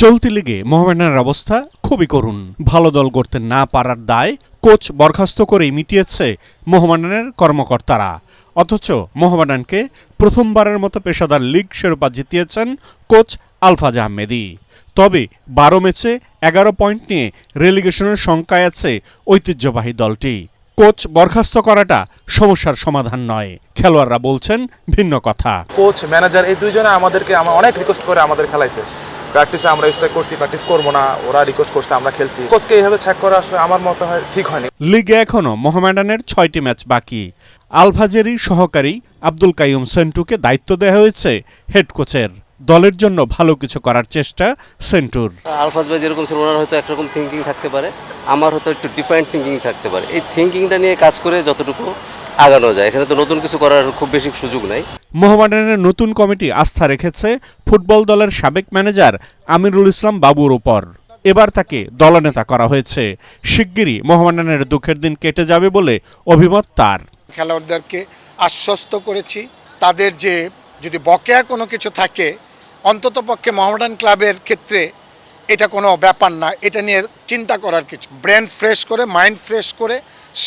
চলতি লিগে মোহামেডানের অবস্থা খুবই করুণ। ভালো দল গড়তে না পারার দায় কোচ বরখাস্ত করেই মিটিয়েছে মোহামেডানের কর্মকর্তারা। অথচ মোহামেডানকে প্রথমবারের মতো পেশাদার লিগ শিরোপা জিতিয়েছেন কোচ আলফাজ আহমেদী। তবে 12 ম্যাচে 11 পয়েন্ট নিয়ে রেলিগেশনের শঙ্কায় আছে ঐতিহ্যবাহী দলটি। কোচ বরখাস্ত করাটা সমস্যার সমাধান নয়, খেলোয়াড়রা বলছেন ভিন্ন কথা। কোচ ম্যানেজার এই দুইজনে আমাদেরকে অনেক রিকোয়েস্ট করে আমাদের খেলাইছে। প্র্যাকটিসে আমরা স্ট্রাইক করছি, প্র্যাকটিস করবো না, ওরা রিকোয়েস্ট করছে, আমরা খেলছি। কোচকে এইভাবে চেক করা আসলে আমার মতে হয় ঠিক হয়নি। লিগে এখনো মোহামেডানের 6টি ম্যাচ বাকি। আলফাজেরই সহকারী আব্দুল কাইয়ুম সেন্টুকে দায়িত্ব দেওয়া হয়েছে হেড কোচের। দলের জন্য ভালো কিছু করার চেষ্টা সেন্টুর। আলফাজ ভাই যেরকম ছিল ওনার হয়তো একরকম থিঙ্কিং থাকতে পারে, আমার হয়তো একটু ডিফারেন্ট থিঙ্কিং থাকতে পারে। এই থিঙ্কিংটা নিয়ে কাজ করে যতটুকু আগানো যায়, এখানে তো নতুন কিছু করার খুব বেশি সুযোগ নাই। মোহামেডানের নতুন কমিটি আস্থা রেখেছে ফুটবল দলের সাবেক ম্যানেজার আমিরুল ইসলাম বাবুর উপর। এবার তাকে দলনেতা করা হয়েছে। শিগগিরই মোহামেডানের দুঃখের দিন কেটে যাবে বলে অভিমত তার। খেলোয়াড়দেরকে আশ্বস্ত করেছি, তাদের যে যদি বকেয়া কোনো কিছু থাকে অন্ততপক্ষে মোহামেডান ক্লাবের ক্ষেত্রে এটা কোনো ব্যাপার না, এটা নিয়ে চিন্তা করার কিছু। ব্রেন ফ্রেশ করে, মাইন্ড ফ্রেশ করে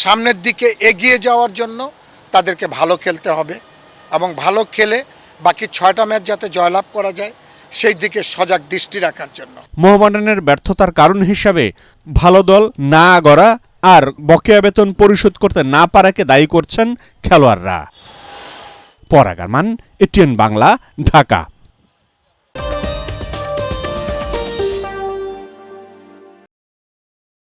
সামনের দিকে এগিয়ে যাওয়ার জন্য তাদেরকে ভালো খেলতে হবে এবং ভালো খেলে বাকি 6টা ম্যাচ যাতে জয়লাভ করা যায় সেই দিকে সজাগ দৃষ্টি রাখার জন্য। মোহামেডানের ব্যর্থতার কারণ হিসাবে ভালো দল না গড়া আর বকেয়া বেতন পরিশোধ করতে না পারাকে দায়ী করছেন খেলোয়াড়রা। পরাগ আরমান, এটিএন বাংলা, ঢাকা।